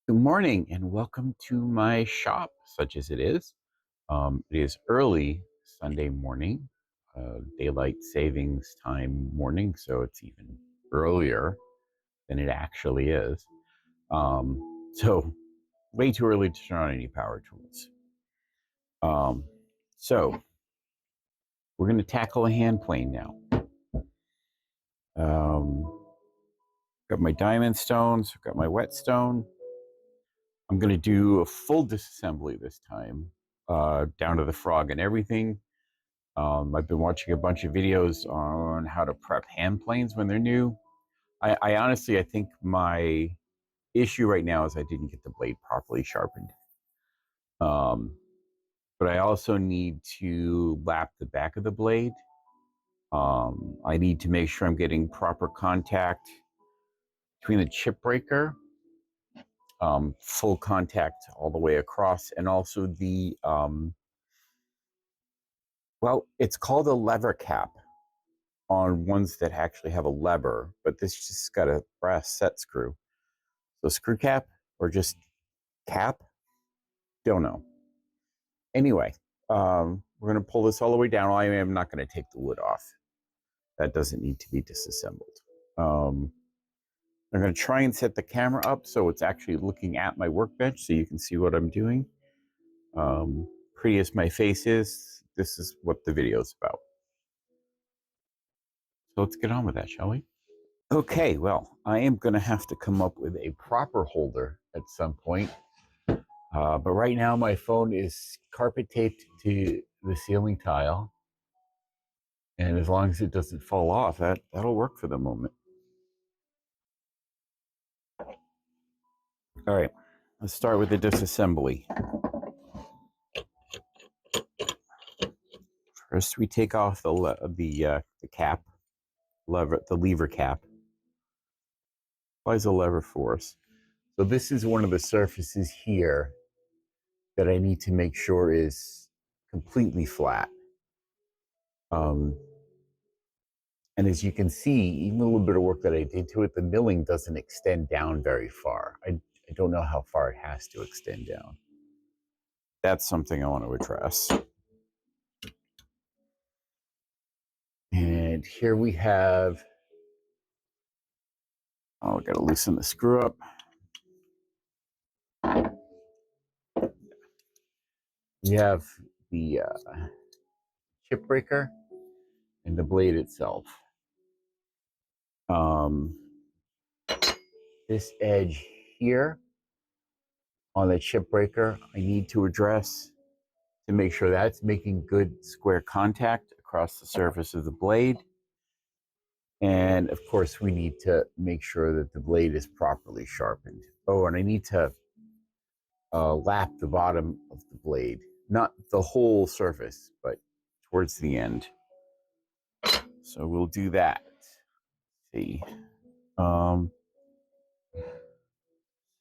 Good morning and welcome to my shop, such as it is. It is early Sunday morning, daylight savings time morning, so it's even earlier than it actually is. So, way too early to turn on any power tools. Um, so, we're going to tackle a hand plane now. Got my diamond stones, got my whetstone. I'm going to do a full disassembly this time, down to the frog and everything. I've been watching a bunch of videos on how to prep hand planes when they're new. I honestly, I think my issue right now is I didn't get the blade properly sharpened. Um, but I also need to lap the back of the blade. I need to make sure I'm getting proper contact between the chip breaker, full contact all the way across, and also the, well, it's called a lever cap on ones that actually have a lever, but this just got a brass set screw. So screw cap or just cap? Don't know. Anyway, we're going to pull this all the way down. I am not going to take the wood off. That doesn't need to be disassembled. I'm going to try and set the camera up so it's actually looking at my workbench so you can see what I'm doing. Pretty as my face is, this is what the video is about. So let's get on with that, shall we? Okay, well, I am going to have to come up with a proper holder at some point. But right now, my phone is carpet taped to the ceiling tile. And as long as it doesn't fall off, that'll work for the moment. All right, let's start with the disassembly. First, we take off the cap, the lever cap. Why is a lever for us? So this is one of the surfaces here that I need to make sure is completely flat. And as you can see, even a little bit of work that I did to it, the milling doesn't extend down very far. I don't know how far it has to extend down. That's something I want to address. And here we have, oh, I got to loosen the screw up. We have the chip breaker and the blade itself. This edge here on the chip breaker, I need to address to make sure that's making good square contact across the surface of the blade. And of course, we need to make sure that the blade is properly sharpened. Oh, and I need to lap the bottom of the blade, not the whole surface, but towards the end. So we'll do that. Let's see.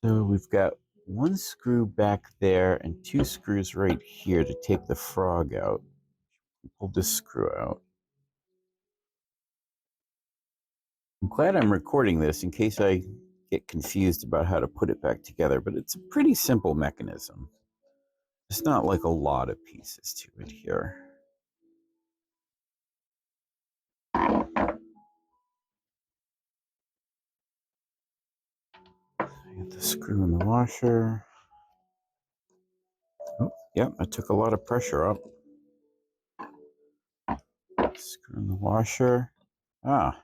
So we've got one screw back there and two screws right here to take the frog out. Pull this screw out. I'm glad I'm recording this in case I get confused about how to put it back together, but it's a pretty simple mechanism. It's not like a lot of pieces to it here. I got the screw in the washer. Oh, yep, I took a lot of pressure up. Screw in the washer. Ah.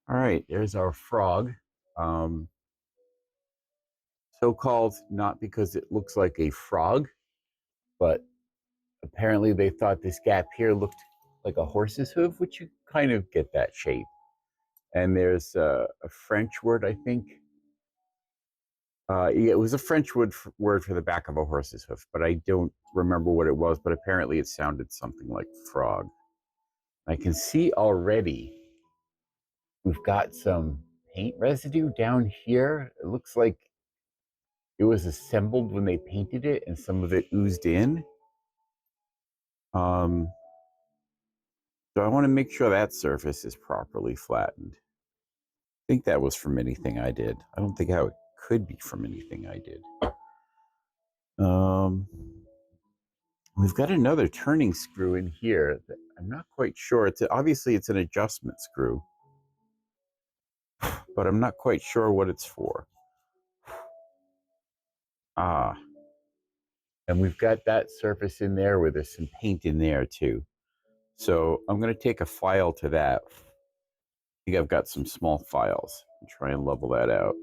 All right, there's our frog. So-called not because it looks like a frog, but apparently they thought this gap here looked like a horse's hoof, which you kind of get that shape. And there's a French word, I think. Yeah, it was a French word for the back of a horse's hoof, but I don't remember what it was, but apparently it sounded something like frog. I can see already we've got some paint residue down here. It looks like it was assembled when they painted it and some of it oozed in. So I want to make sure that surface is properly flattened. I think that was from anything I did. I don't think could be from anything I did. We've got another turning screw in here that I'm not quite sure. Obviously it's an adjustment screw, but I'm not quite sure what it's for. And we've got that surface in there where there's some paint in there too. So I'm going to take a file to that. I think I've got some small files and try and level that out.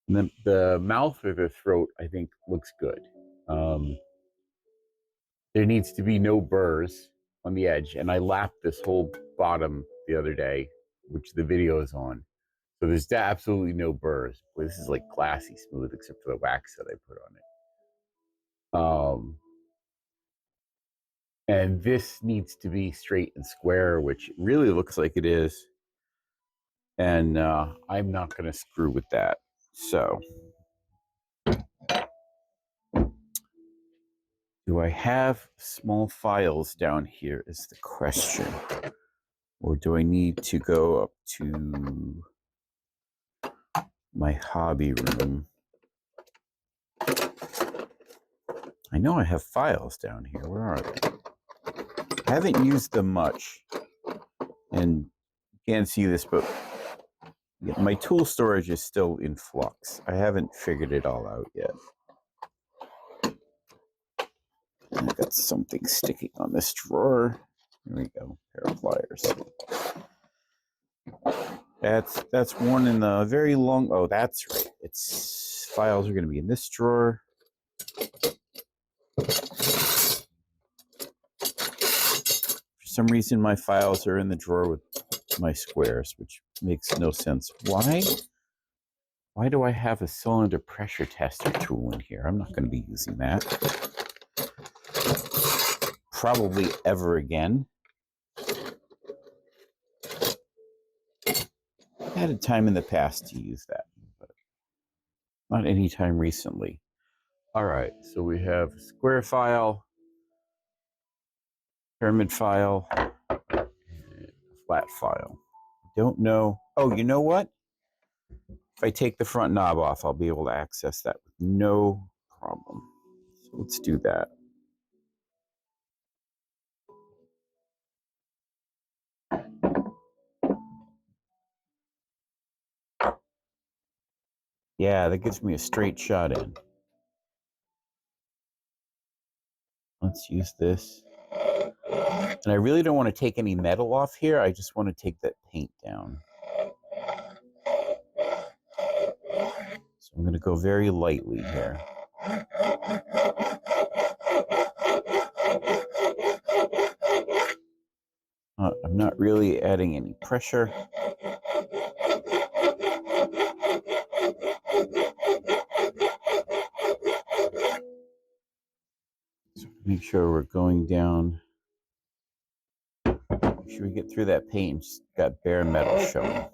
And then the mouth or the throat, I think, looks good. There needs to be no burrs on the edge. And I lapped this whole bottom the other day, which the video is on. So there's absolutely no burrs. Boy, this is like glassy smooth, except for the wax that I put on it. And this needs to be straight and square, which it really looks like it is. And I'm not going to screw with that. So, do I have small files down here is the question. Or do I need to go up to my hobby room? I know I have files down here. Where are they? I haven't used them much. And you can't see this, but my tool storage is still in flux. I haven't figured it all out yet. And I got something sticking on this drawer. Here we go. Pair of pliers. That's one in the very long. Oh, that's right. Its files are going to be in this drawer. For some reason, my files are in the drawer with my squares, which makes no sense. Why do I have a cylinder pressure tester tool in here? I'm not going to be using that. Probably ever again. I had a time in the past to use that, but not any time recently. All right, so we have a square file, pyramid file, and a flat file. Don't know. Oh, you know what? If I take the front knob off, I'll be able to access that with no problem. So let's do that. Yeah, that gives me a straight shot in. Let's use this. And I really don't want to take any metal off here. I just want to take that paint down. So I'm going to go very lightly here. I'm not really adding any pressure. So make sure we're going down. Make sure we get through that paint. Just got bare metal showing.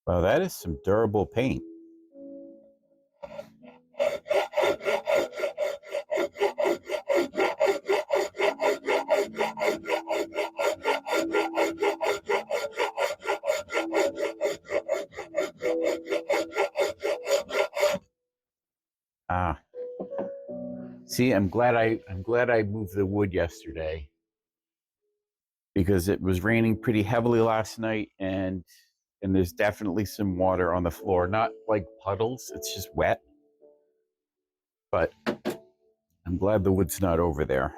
Wow, that is some durable paint. See, I'm glad I moved the wood yesterday, because it was raining pretty heavily last night, and there's definitely some water on the floor. Not like puddles, it's just wet. But I'm glad the wood's not over there.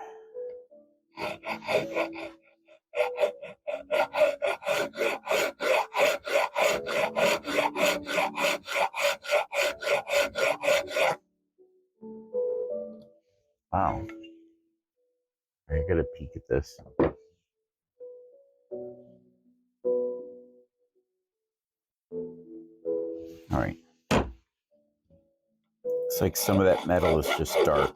Wow. I gotta peek at this. All right. Looks like some of that metal is just dark.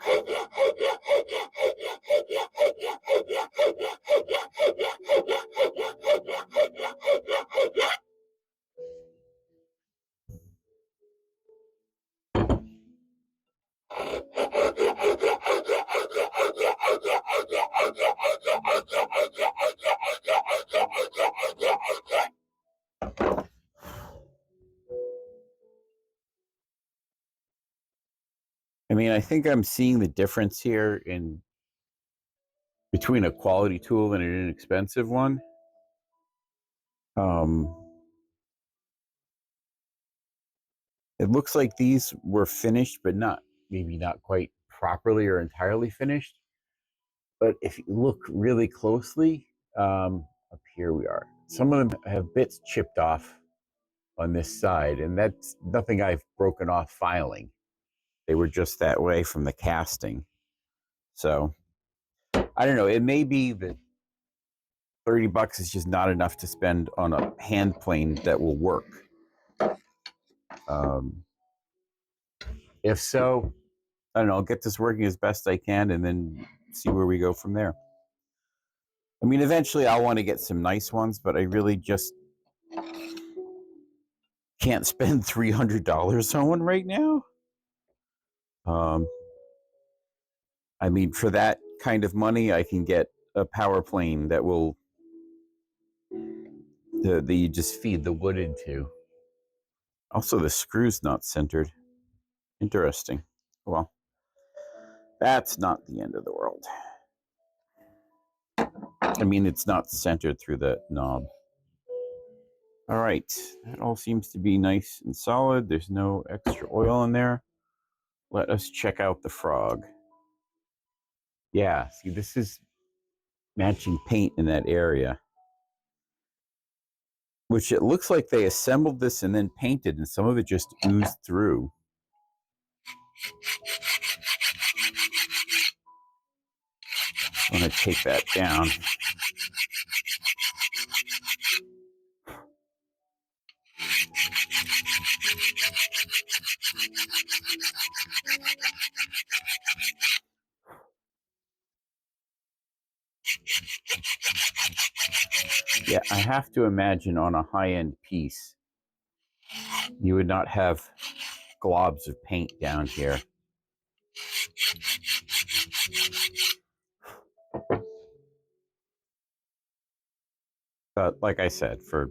I mean, I think I'm seeing the difference here in between a quality tool and an inexpensive one. It looks like these were finished, but maybe not quite properly or entirely finished. But if you look really closely, up here we are. Some of them have bits chipped off on this side, and that's nothing I've broken off filing. They were just that way from the casting. So I don't know. It may be that $30 is just not enough to spend on a hand plane that will work. If so, I don't know. I'll get this working as best I can and then see where we go from there. I mean, eventually I'll want to get some nice ones, but I really just can't spend $300 on one right now. I mean, for that kind of money, I can get a power plane that will that you just feed the wood into. Also, the screw's not centered. Interesting. Well, that's not the end of the world. I mean, it's not centered through the knob. All right, that all seems to be nice and solid. There's no extra oil in there. Let us check out the frog. Yeah, see, this is matching paint in that area, which it looks like they assembled this and then painted, and some of it just oozed through. I'm going to take that down. Yeah, I have to imagine on a high-end piece, you would not have globs of paint down here. But like I said, for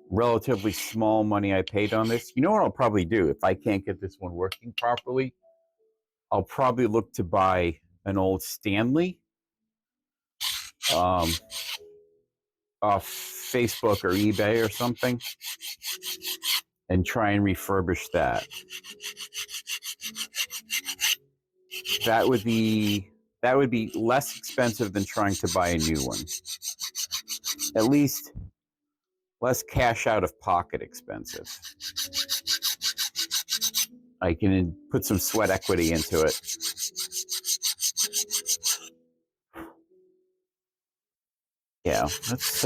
relatively small money I paid on this, you know what I'll probably do if I can't get this one working properly? I'll probably look to buy an old Stanley off Facebook or eBay or something and try and refurbish that. That would be less expensive than trying to buy a new one. At least less cash out of pocket expensive. I can put some sweat equity into it. Yeah, let's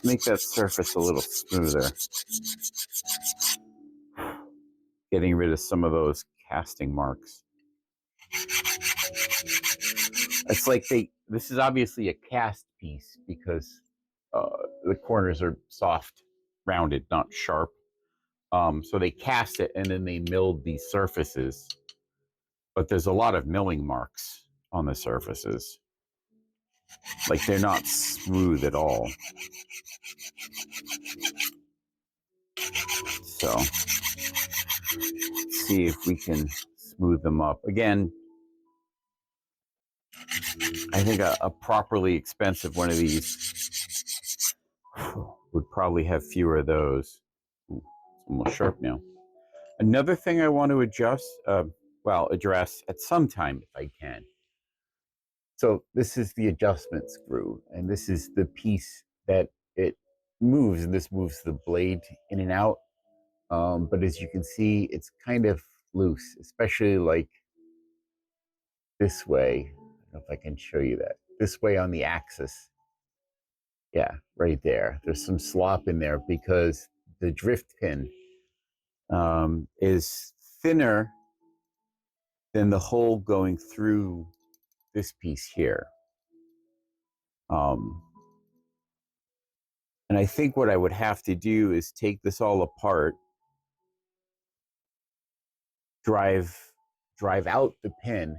make that surface a little smoother. Getting rid of some of those casting marks. It's like this is obviously a cast piece because the corners are soft, rounded, not sharp. So they cast it and then they milled these surfaces. But there's a lot of milling marks on the surfaces. Like they're not smooth at all. So let's see if we can smooth them up. Again, I think a properly expensive one of these would probably have fewer of those. Ooh, it's almost sharp now. Another thing I want to address at some time if I can. So this is the adjustment screw, and this is the piece that it moves, and this moves the blade in and out. But as you can see, it's kind of loose, especially like this way. I don't know if I can show you that. This way on the axis. Yeah, right there. There's some slop in there because the drift pin is thinner than the hole going through this piece here. And I think what I would have to do is take this all apart, drive out the pin,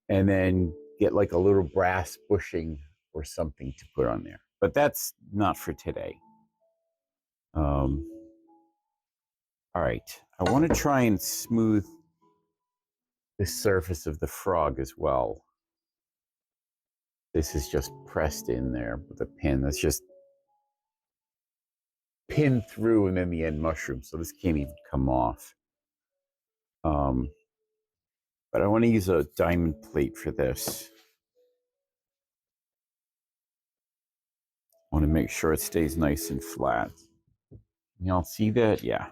and then get like a little brass bushing or something to put on there. But that's not for today. All right, I want to try and smooth the surface of the frog as well. This is just pressed in there with a pin. That's just pinned through and then the end mushroom, so this can't even come off. But I want to use a diamond plate for this. I want to make sure it stays nice and flat. Y'all see that? Yeah.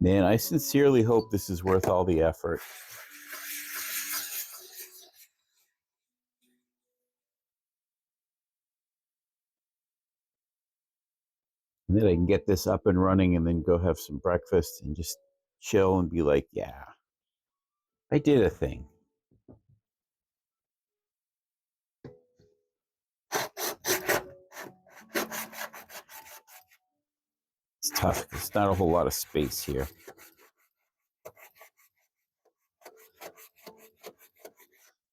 Man, I sincerely hope this is worth all the effort. And then I can get this up and running and then go have some breakfast and just chill and be like, yeah, I did a thing. It's tough. There's not a whole lot of space here.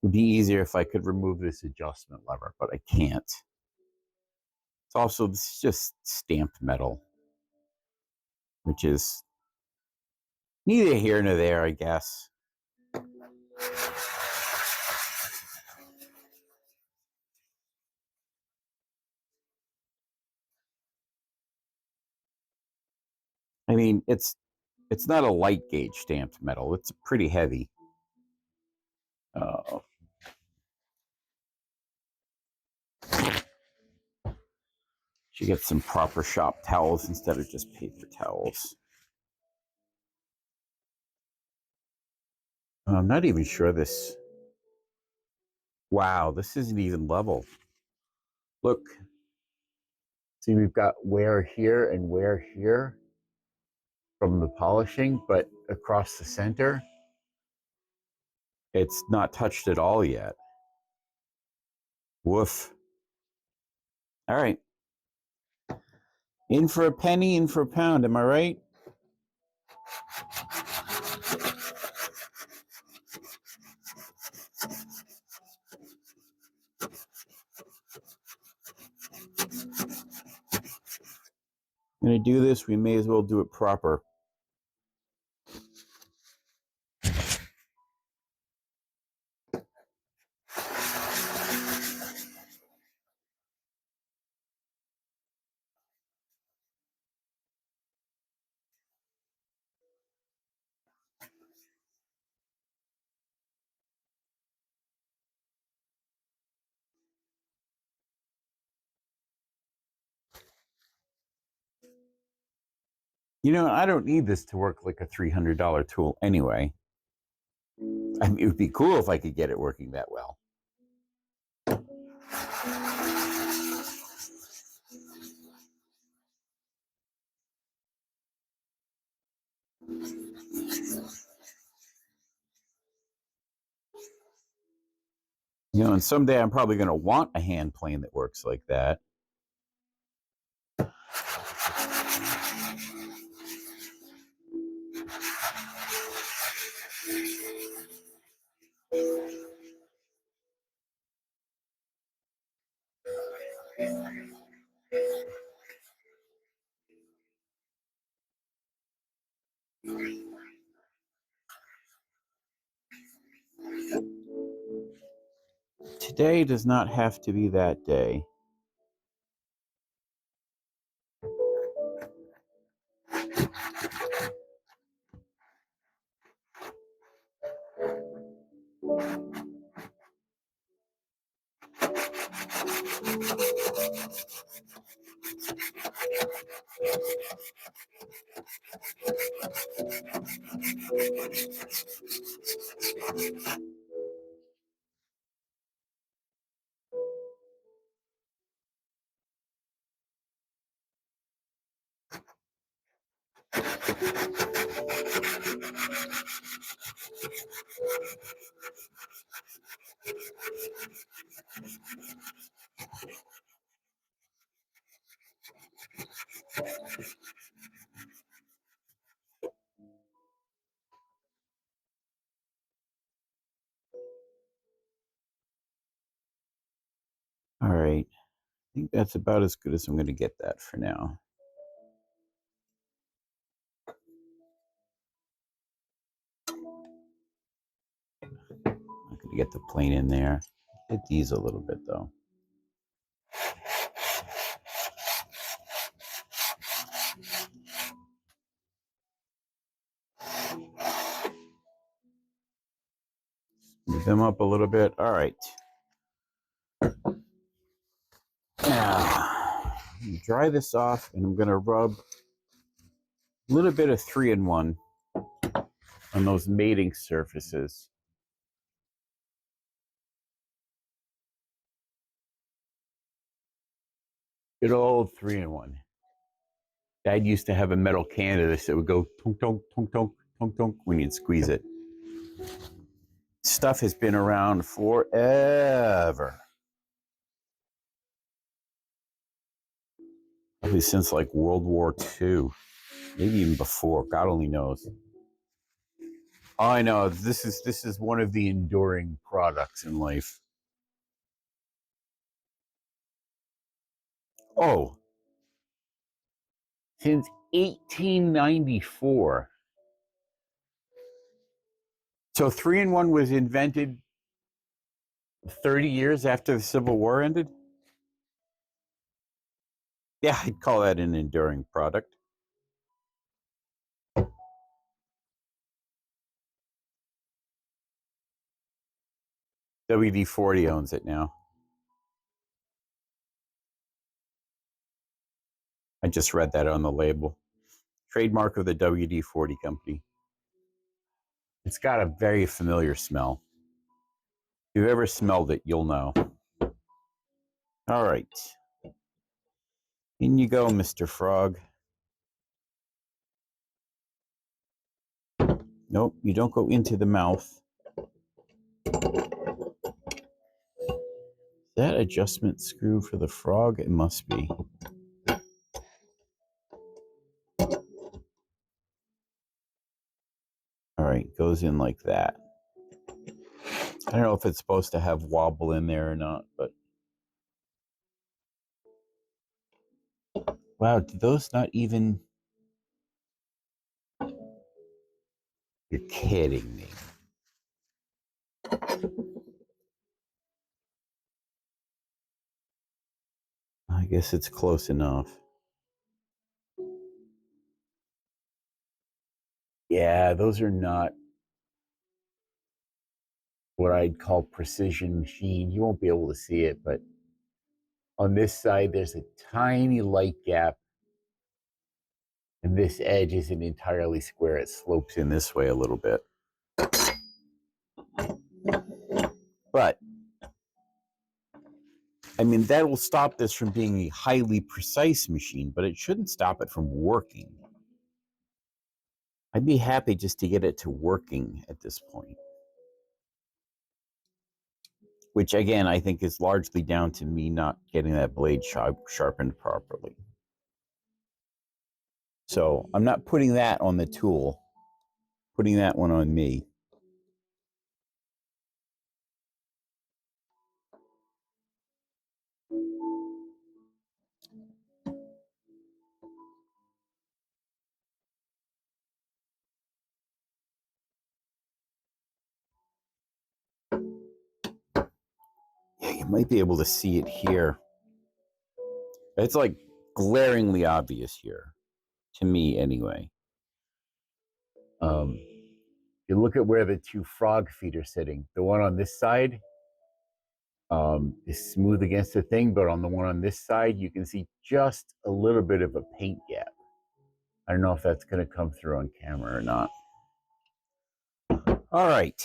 It'd be easier if I could remove this adjustment lever, but I can't. It's also, this is just stamped metal, which is neither here nor there, I guess. I mean, it's not a light gauge stamped metal. It's pretty heavy. Should get some proper shop towels instead of just paper towels. I'm not even sure this. Wow, this isn't even level. Look. See, we've got wear here and wear here from the polishing, but across the center, it's not touched at all yet. Woof. All right. In for a penny, in for a pound, am I right? I'm going to do this, we may as well do it proper. You know, I don't need this to work like a $300 tool anyway. I mean, it would be cool if I could get it working that well. You know, and someday I'm probably going to want a hand plane that works like that. Today does not have to be that day. All right. I think that's about as good as I'm going to get that for now. I'm going to get the plane in there. Hit these a little bit though. Move them up a little bit. All right. Now, dry this off, and I'm going to rub a little bit of 3-in-1 on those mating surfaces. Good old 3-in-1. Dad used to have a metal can of this that would go tonk, tonk, tonk, tonk, tonk, tonk when you'd squeeze it. Stuff has been around forever. Probably since like World War II, maybe even before. God only knows. All I know is this is one of the enduring products in life. Oh, since 1894. So 3-in-1 was invented 30 years after the Civil War ended? Yeah, I'd call that an enduring product. WD-40 owns it now. I just read that on the label. Trademark of the WD-40 company. It's got a very familiar smell. If you've ever smelled it, you'll know. All right. In you go, Mr. Frog. Nope, you don't go into the mouth. Is that adjustment screw for the frog? It must be. All right, goes in like that. I don't know if it's supposed to have wobble in there or not, but wow, did those not even... You're kidding me. I guess it's close enough. Yeah, those are not what I'd call precision machine. You won't be able to see it, but on this side, there's a tiny light gap. And this edge isn't entirely square. It slopes in this way a little bit. But, I mean, that will stop this from being a highly precise machine, but it shouldn't stop it from working. I'd be happy just to get it to working at this point. Which, again, I think is largely down to me not getting that blade sharpened properly. So I'm not putting that on the tool, putting that one on me. Yeah, you might be able to see it here. It's like glaringly obvious here, to me anyway. You look at where the two frog feet are sitting. The one on this side is smooth against the thing, but on the one on this side, you can see just a little bit of a paint gap. I don't know if that's going to come through on camera or not. All right.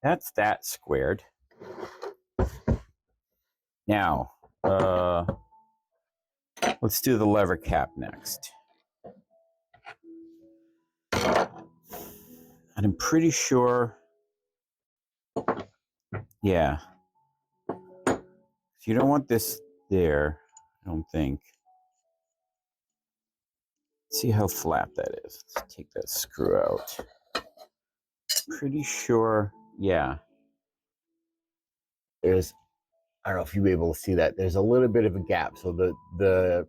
That's that squared. Now, let's do the lever cap next. And I'm pretty sure, yeah. You don't want this there, I don't think. See how flat that is. Let's take that screw out. Pretty sure, yeah. There's, I don't know if you'll be able to see that. There's a little bit of a gap. So the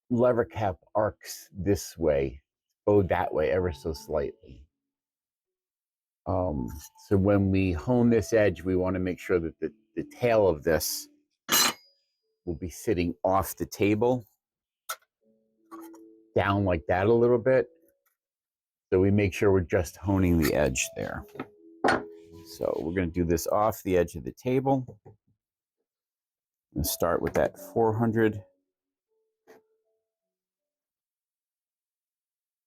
lever cap arcs this way, bowed that way ever so slightly. So when we hone this edge, we want to make sure that the tail of this will be sitting off the table, down like that a little bit. So we make sure we're just honing the edge there. So we're going to do this off the edge of the table. And start with that 400.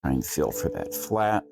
Try and feel for that flat.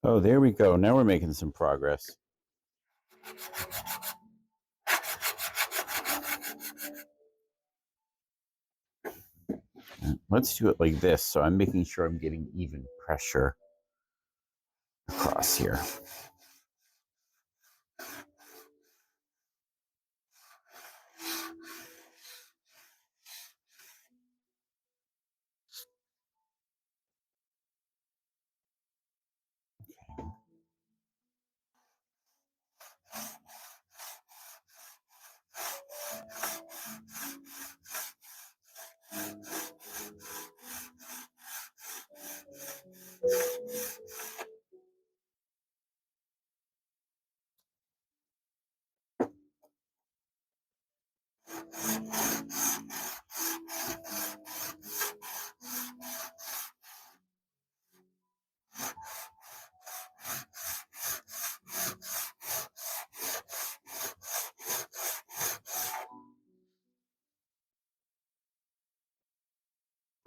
Oh, there we go. Now we're making some progress. Let's do it like this. So I'm making sure I'm getting even pressure across here.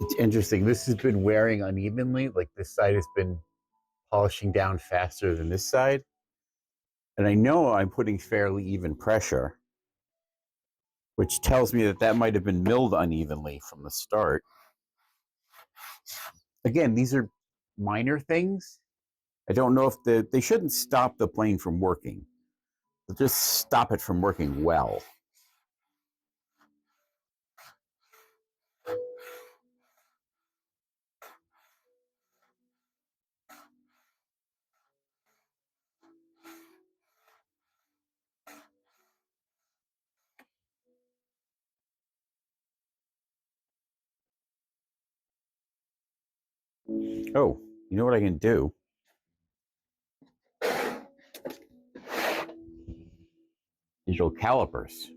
It's interesting. This has been wearing unevenly. Like this side has been polishing down faster than this side. And I know I'm putting fairly even pressure, which tells me that that might have been milled unevenly from the start. Again, these are minor things. I don't know if they shouldn't stop the plane from working. They'll just stop it from working well. Oh, you know what I can do? Digital calipers.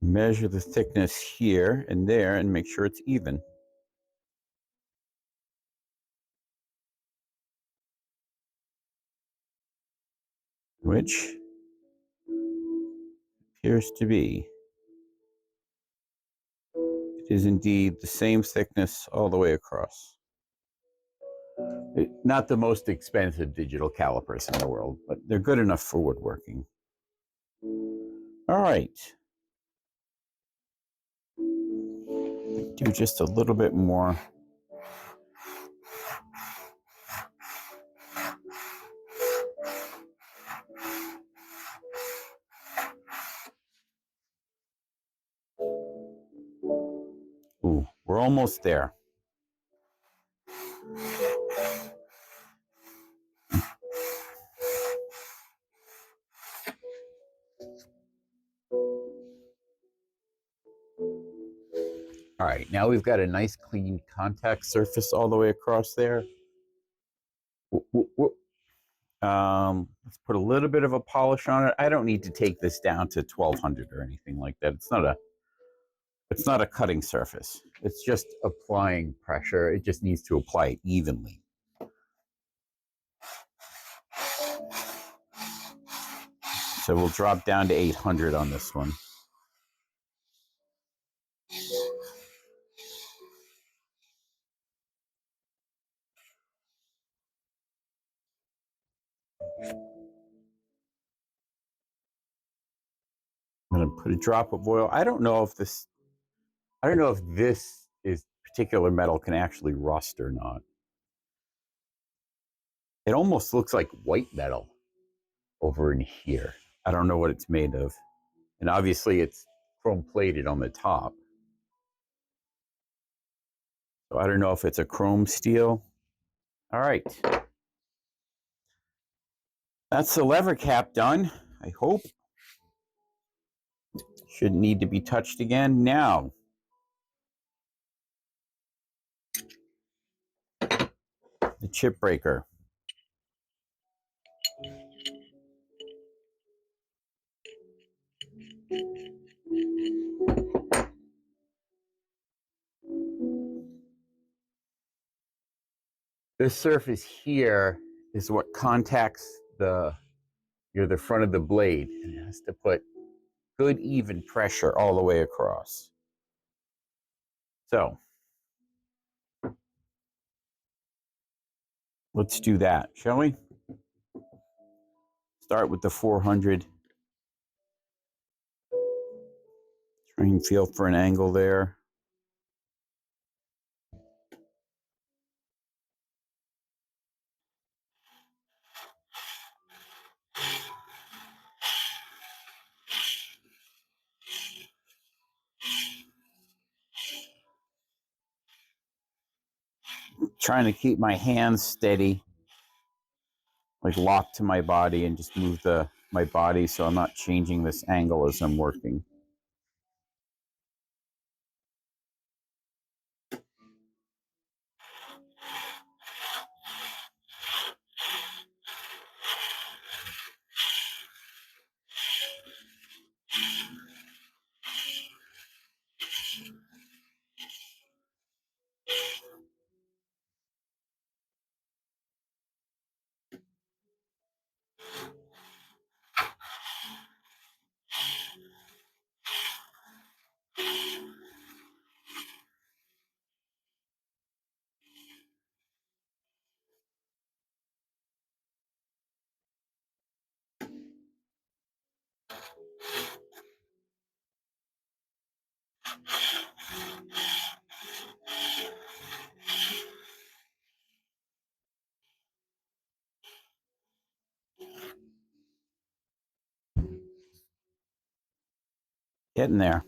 Measure the thickness here and there and make sure it's even. Which appears to be. It is indeed the same thickness all the way across. Not the most expensive digital calipers in the world, but they're good enough for woodworking. All right. Do just a little bit more. Ooh, we're almost there. All right, now we've got a nice clean contact surface all the way across there. Let's put a little bit of a polish on it. I don't need to take this down to 1200 or anything like that. It's not a cutting surface. It's just applying pressure. It just needs to apply it evenly. So we'll drop down to 800 on this one. I'm going to put a drop of oil. I don't know if this is particular metal can actually rust or not. It almost looks like white metal over in here. I don't know what it's made of. And obviously it's chrome plated on the top. So I don't know if it's a chrome steel. All right. That's the lever cap done, I hope. Shouldn't need to be touched again. Now, the chip breaker. This surface here is what contacts the front of the blade, and it has to put good even pressure all the way across. So let's do that, shall we? Start with the 400. Try and feel for an angle there. Trying to keep my hands steady, like locked to my body, and just move my body so I'm not changing this angle as I'm working. Getting there.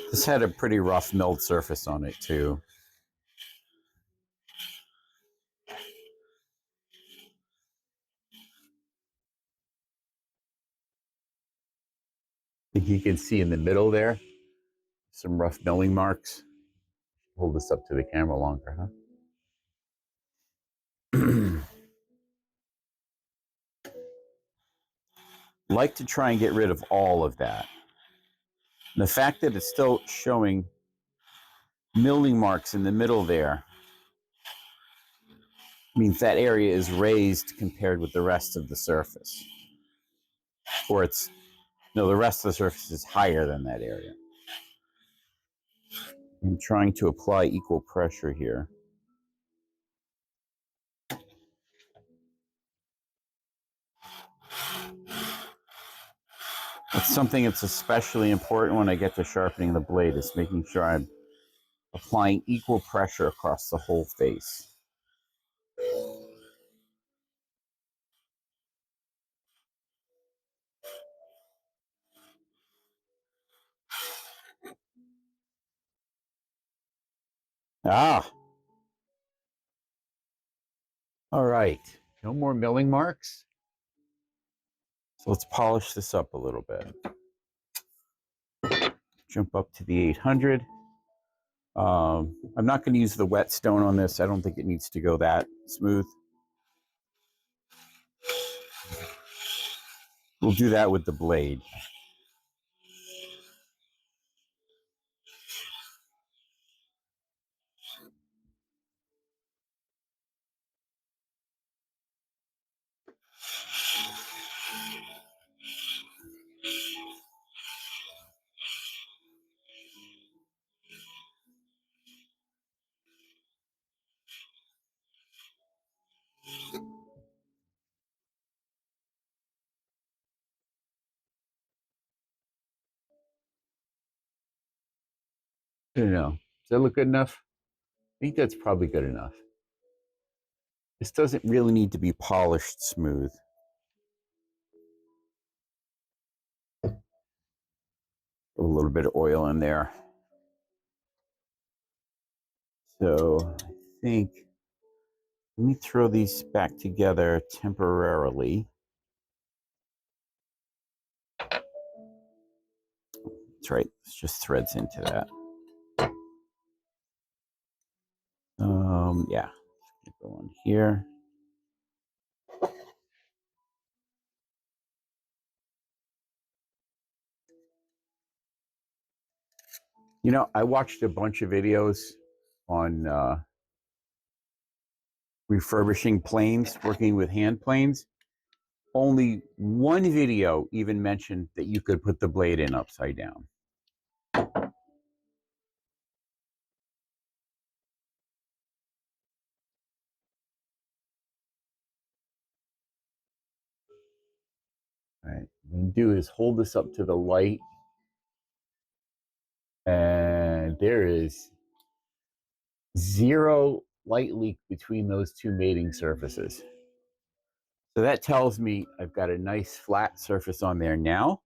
This had a pretty rough milled surface on it too. I think you can see in the middle there some rough milling marks. Hold this up to the camera longer, huh? Like to try and get rid of all of that. And the fact that it's still showing milling marks in the middle there means that area is raised compared with the rest of the surface. Or the rest of the surface is higher than that area. I'm trying to apply equal pressure here. It's something that's especially important when I get to sharpening the blade, is making sure I'm applying equal pressure across the whole face. Ah! All right, no more milling marks. So let's polish this up a little bit. Jump up to the 800. I'm not going to use the whetstone on this. I don't think it needs to go that smooth. We'll do that with the blade. I don't know. Does that look good enough? I think that's probably good enough. This doesn't really need to be polished smooth. A little bit of oil in there. So I think, let me throw these back together temporarily. That's right, it's just threads into that. Yeah, go on here. You know, I watched a bunch of videos on refurbishing planes, working with hand planes. Only one video even mentioned that you could put the blade in upside down. All right, what I'm gonna do is hold this up to the light, and there is zero light leak between those two mating surfaces. So that tells me I've got a nice flat surface on there now.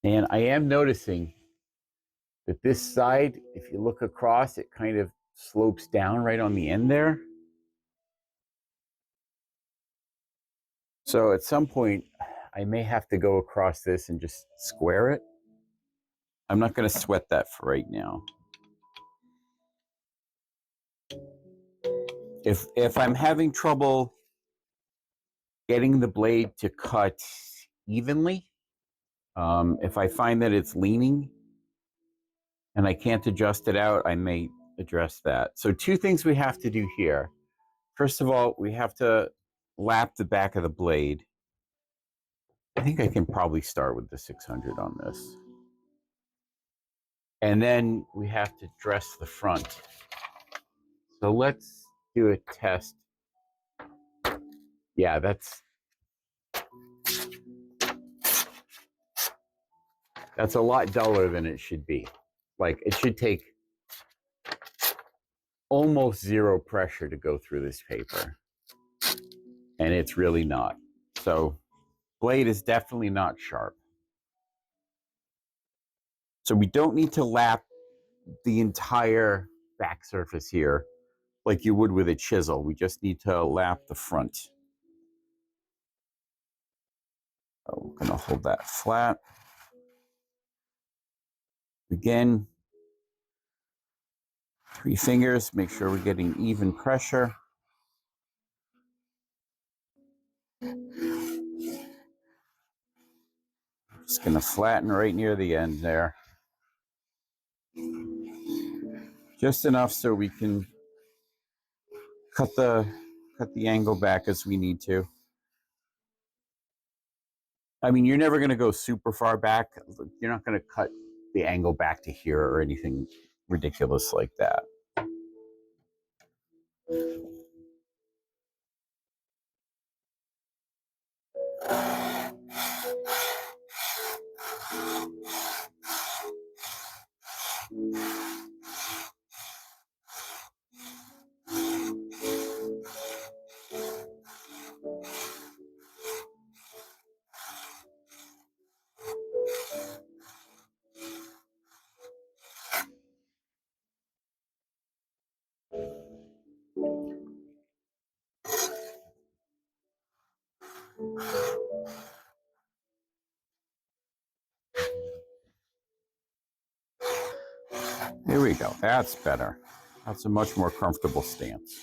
And I am noticing that this side, if you look across, it kind of slopes down right on the end there. So at some point, I may have to go across this and just square it. I'm not going to sweat that for right now. If I'm having trouble getting the blade to cut evenly, if I find that it's leaning and I can't adjust it out, I may address that. So two things we have to do here. First of all, we have to lap the back of the blade. I think I can probably start with the 600 on this. And then we have to dress the front. So let's do a test. Yeah, that's a lot duller than it should be. Like, it should take almost zero pressure to go through this paper. And it's really not. So blade is definitely not sharp. So we don't need to lap the entire back surface here like you would with a chisel. We just need to lap the front. So we're going to hold that flat. Again, 3 fingers, make sure we're getting even pressure. Just going to flatten right near the end there. Just enough so we can cut the angle back as we need to. I mean, you're never going to go super far back. You're not going to cut the angle back to here or anything ridiculous like that. There we go. That's better. That's a much more comfortable stance.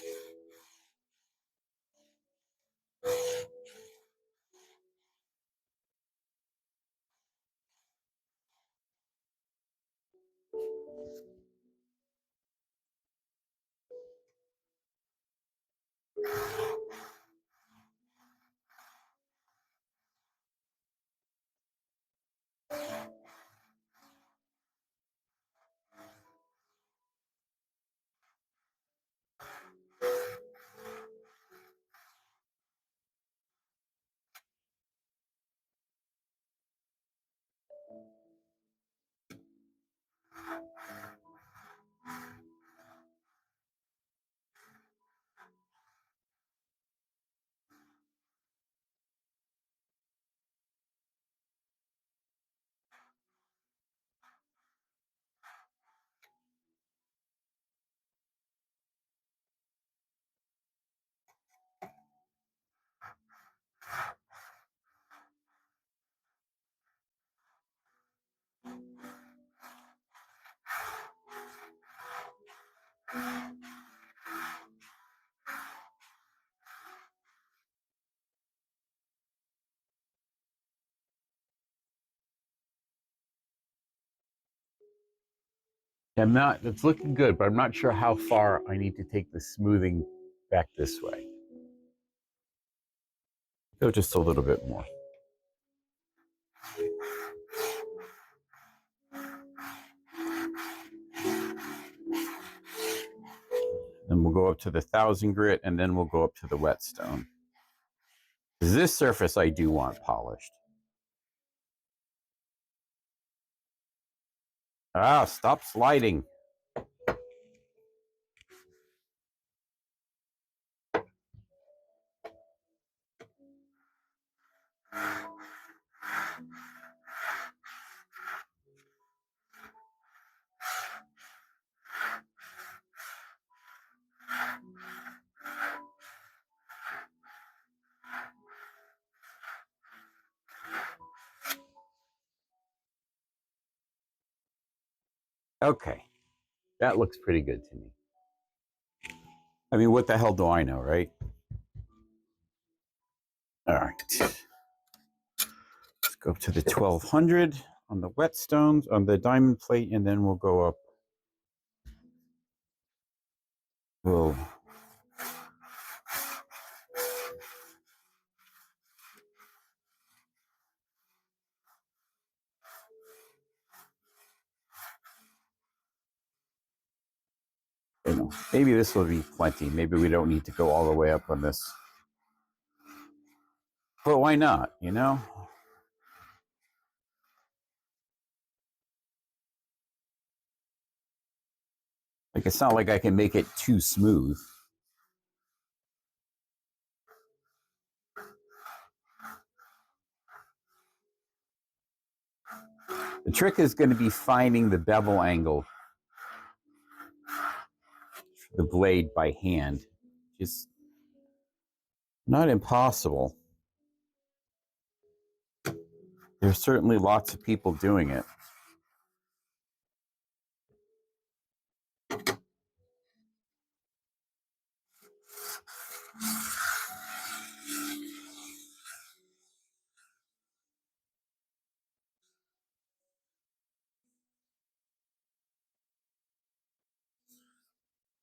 It's looking good, but I'm not sure how far I need to take the smoothing back this way. Go just a little bit more. Then we'll go up to the 1000 grit, and then we'll go up to the whetstone. This surface I do want polished. Ah, stop sliding. Okay, that looks pretty good to me. I mean, what the hell do I know, right? All right. Let's go up to the 1200 on the whetstones, on the diamond plate, and then we'll go up. We'll maybe this will be plenty. Maybe we don't need to go all the way up on this. But why not, you know? Like, it's not like I can make it too smooth. The trick is going to be finding the bevel angle, the blade by hand. Just not impossible. There's certainly lots of people doing it.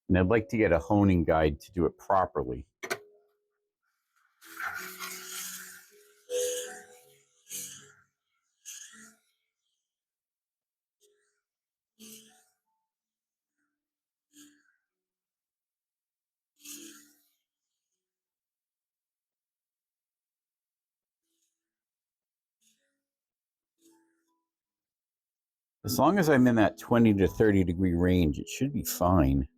And I'd like to get a honing guide to do it properly. As long as I'm in that 20 to 30 degree range, it should be fine.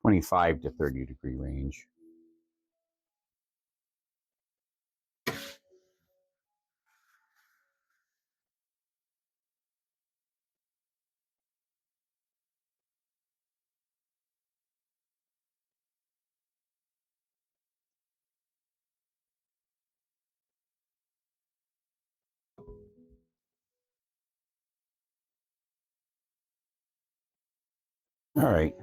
"25 to 30 degree range." All right.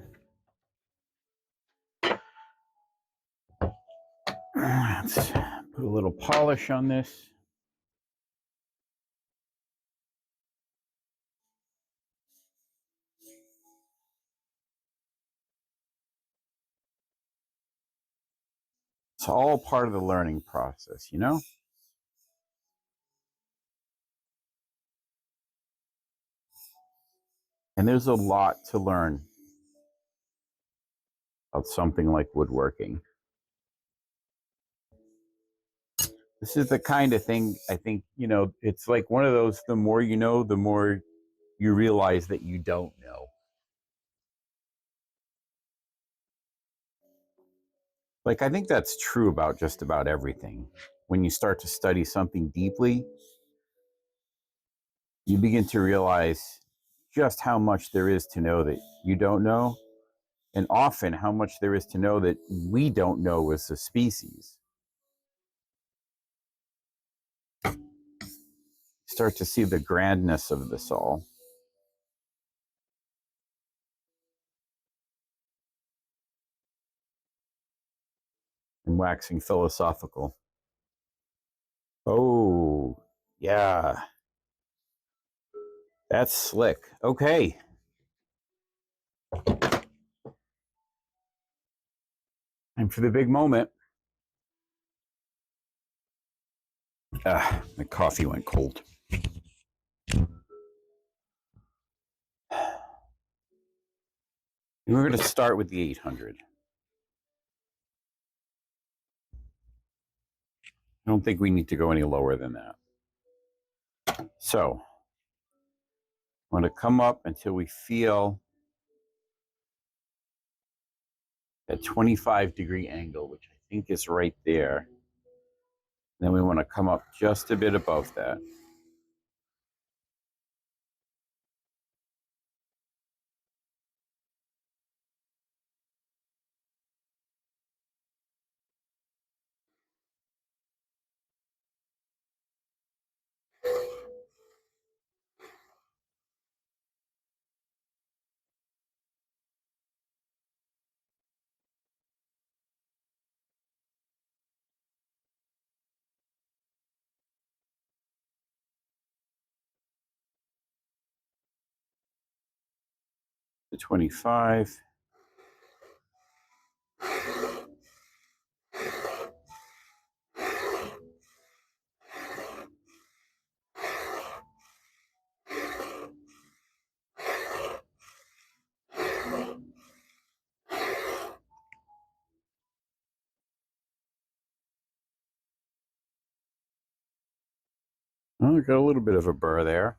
Let's put a little polish on this. It's all part of the learning process, you know? And there's a lot to learn about something like woodworking. This is the kind of thing I think, you know, it's like one of those, the more you know, the more you realize that you don't know. Like, I think that's true about just about everything. When you start to study something deeply, you begin to realize just how much there is to know that you don't know, and often how much there is to know that we don't know as a species. Start to see the grandness of this all. And waxing philosophical. Oh, yeah. That's slick. Okay. And for the big moment. My coffee went cold. We're going to start with the 800. I don't think we need to go any lower than that. So, I'm going to come up until we feel that 25-degree angle, which I think is right there. Then we want to come up just a bit above that. The 25. Oh, we got a little bit of a burr there.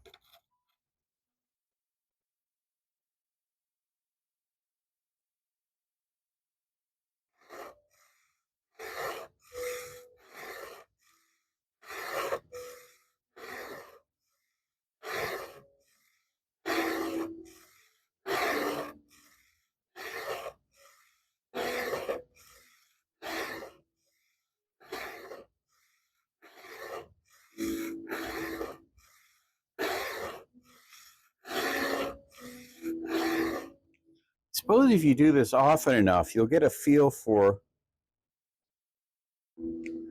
Suppose if you do this often enough, you'll get a feel for,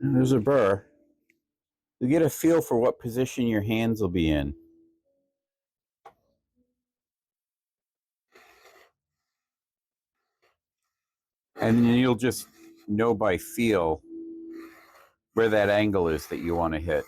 there's a burr, you'll get a feel for what position your hands will be in. And then you'll just know by feel where that angle is that you want to hit.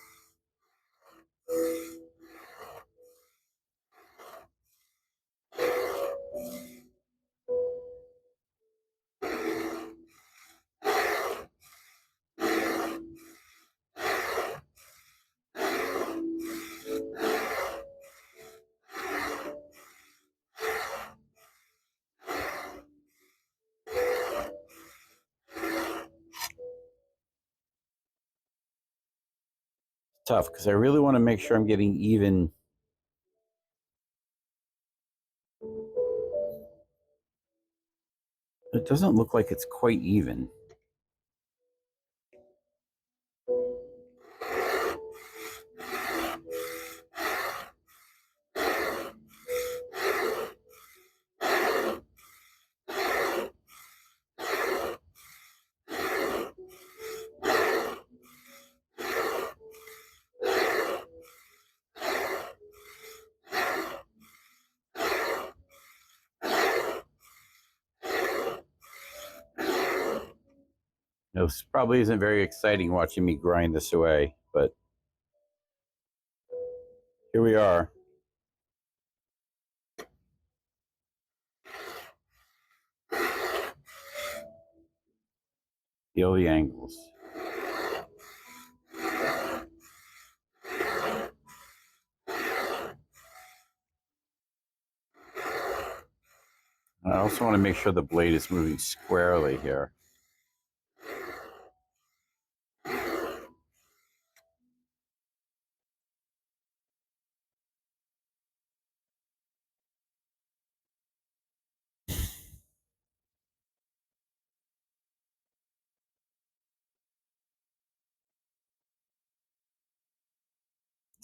Tough, because I really want to make sure I'm getting even. It doesn't look like it's quite even. This probably isn't very exciting watching me grind this away, but here we are. Feel the angles. I also want to make sure the blade is moving squarely here.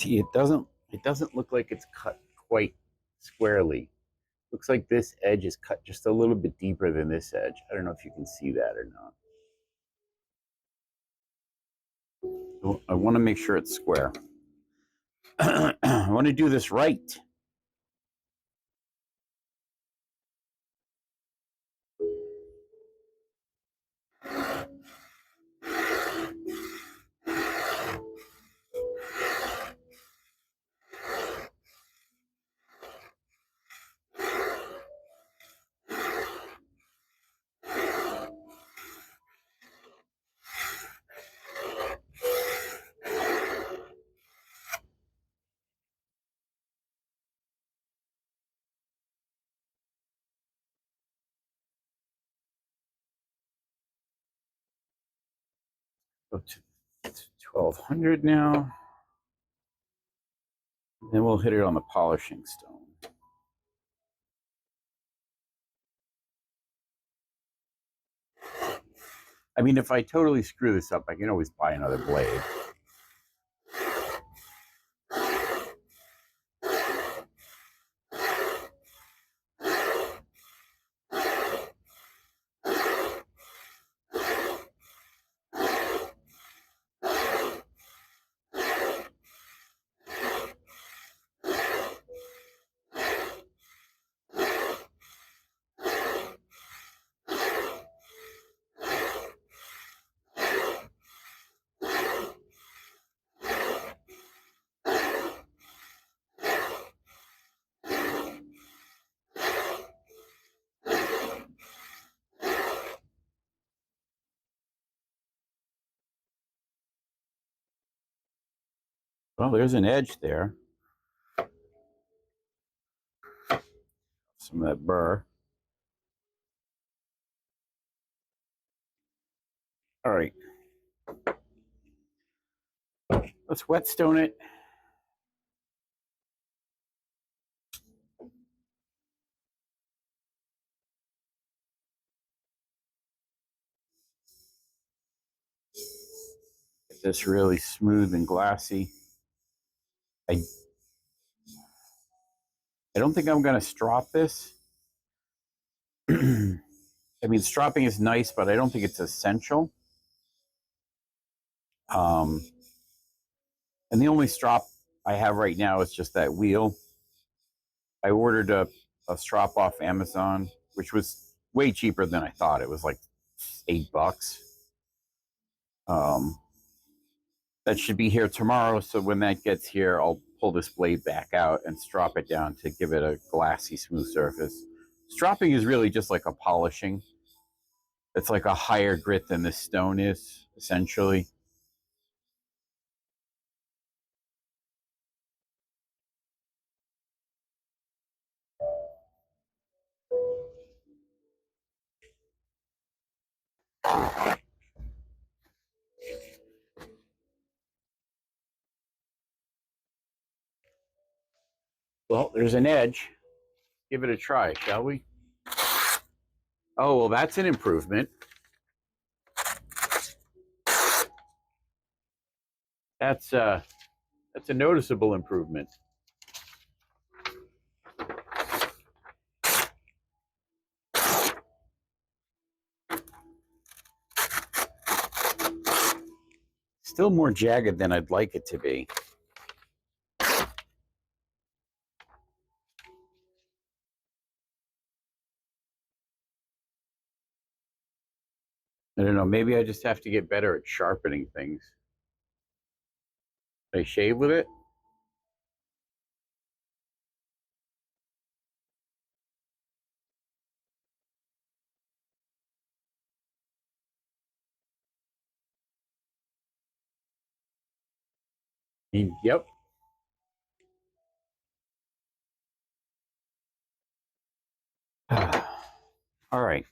See, it doesn't look like it's cut quite squarely. Looks like this edge is cut just a little bit deeper than this edge. I don't know if you can see that or not. I want to make sure it's square. I want to do this right. Go to 1200 now. Then we'll hit it on the polishing stone. I mean, if I totally screw this up, I can always buy another blade. Well, there's an edge there. Some of that burr. All right. Let's whetstone it. Get this really smooth and glassy. I don't think I'm going to strop this. I mean, stropping is nice, but I don't think it's essential. And the only strop I have right now is just that wheel. I ordered a strop off Amazon, which was way cheaper than I thought. It was like $8. That should be here tomorrow. So when that gets here, I'll pull this blade back out and strop it down to give it a glassy, smooth surface. Stropping is really just like a polishing. It's like a higher grit than this stone is, essentially. Well, there's an edge. Give it a try, shall we? Oh, well, that's an improvement. That's a noticeable improvement. Still more jagged than I'd like it to be. I don't know, maybe I just have to get better at sharpening things. Can I shave with it? Yep. All right.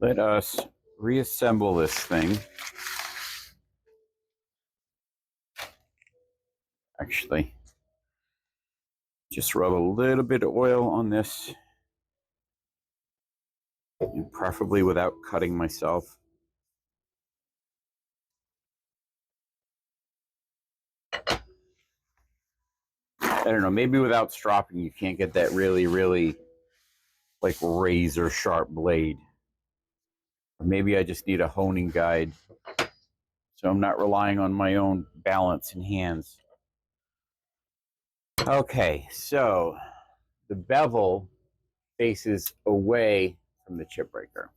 Let us reassemble this thing. Actually, just rub a little bit of oil on this, and preferably without cutting myself. I don't know, maybe without stropping, you can't get that really, really like razor sharp blade. Or maybe I just need a honing guide, so I'm not relying on my own balance and hands. Okay, so the bevel faces away from the chip breaker.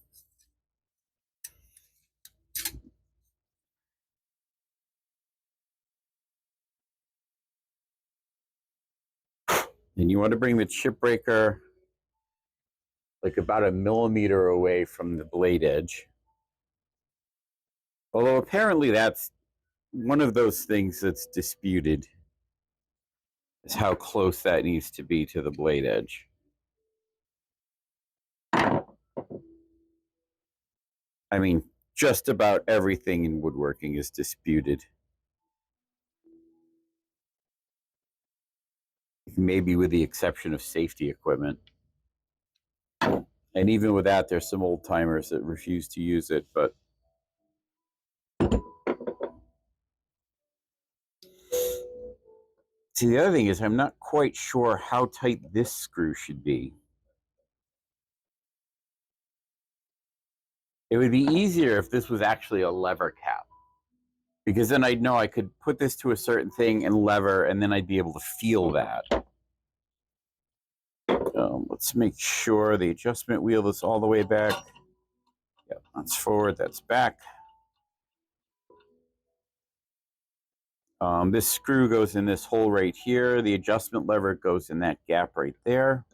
And you want to bring the chip breaker like about 1 millimeter away from the blade edge. Although apparently that's one of those things that's disputed, is how close that needs to be to the blade edge. I mean, just about everything in woodworking is disputed. Maybe with the exception of safety equipment. And even with that, there's some old timers that refuse to use it, but see, the other thing is I'm not quite sure how tight this screw should be. It would be easier if this was actually a lever cap, because then I'd know I could put this to a certain thing and lever, and then I'd be able to feel that. Let's make sure the adjustment wheel is all the way back. Yep, that's forward, that's back. This screw goes in this hole right here. The adjustment lever goes in that gap right there.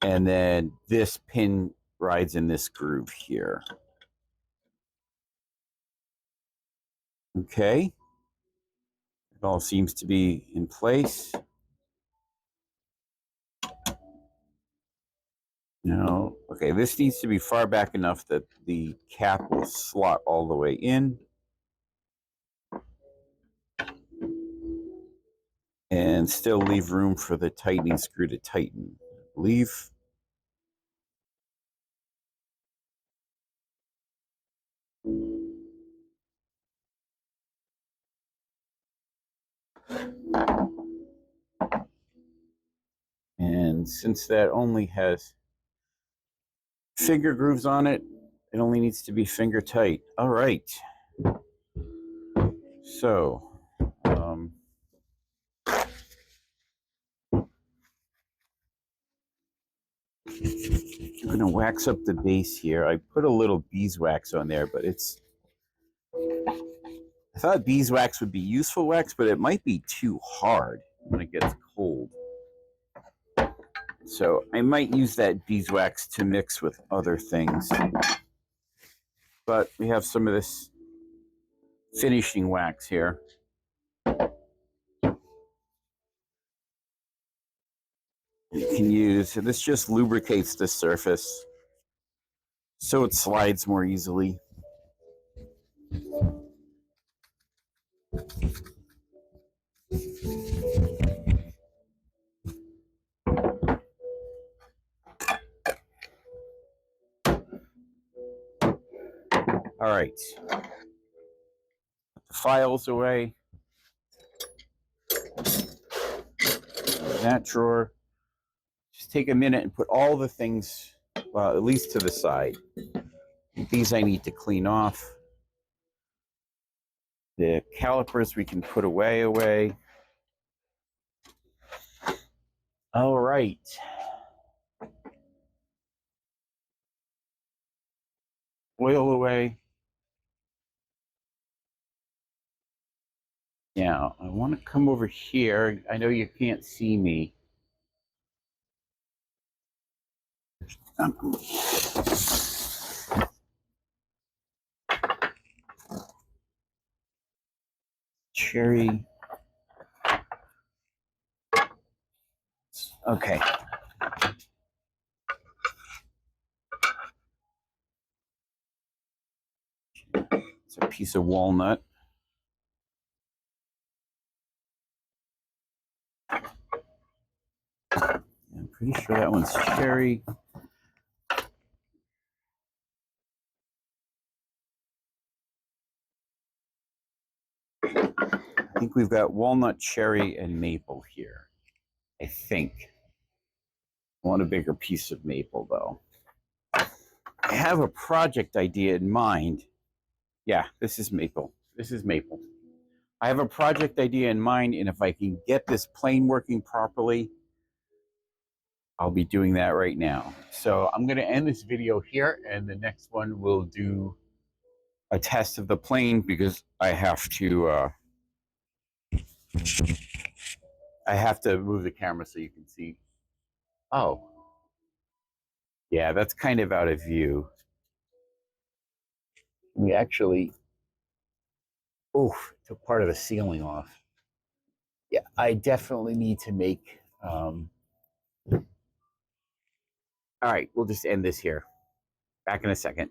And then this pin rides in this groove here. Okay. It all seems to be in place. Now, okay, this needs to be far back enough that the cap will slot all the way in. And still leave room for the tightening screw to tighten, I believe. And since that only has finger grooves on it, it only needs to be finger tight. All right. So, I'm going to wax up the base here. I put a little beeswax on there, but I thought beeswax would be useful wax, but it might be too hard when it gets cold. So I might use that beeswax to mix with other things. But we have some of this finishing wax here. You can use, this just lubricates the surface so it slides more easily. All right. Put the files away. That drawer. Just take a minute and put all the things Well, at least to the side. These I need to clean off. The calipers we can put away. All right. Oil away. Now, I want to come over here. I know you can't see me. Cherry. Okay. It's a piece of walnut. I'm pretty sure that one's cherry. I think we've got walnut, cherry, and maple here. I think. I want a bigger piece of maple, though. I have a project idea in mind. Yeah, this is maple. This is maple. I have a project idea in mind, and if I can get this plane working properly, I'll be doing that right now. So I'm going to end this video here, and the next one we'll do a test of the plane because I have to move the camera so you can see. Oh, yeah, that's kind of out of view. We actually, took part of the ceiling off. Yeah, I definitely need to make. All right, we'll just end this here. Back in a second.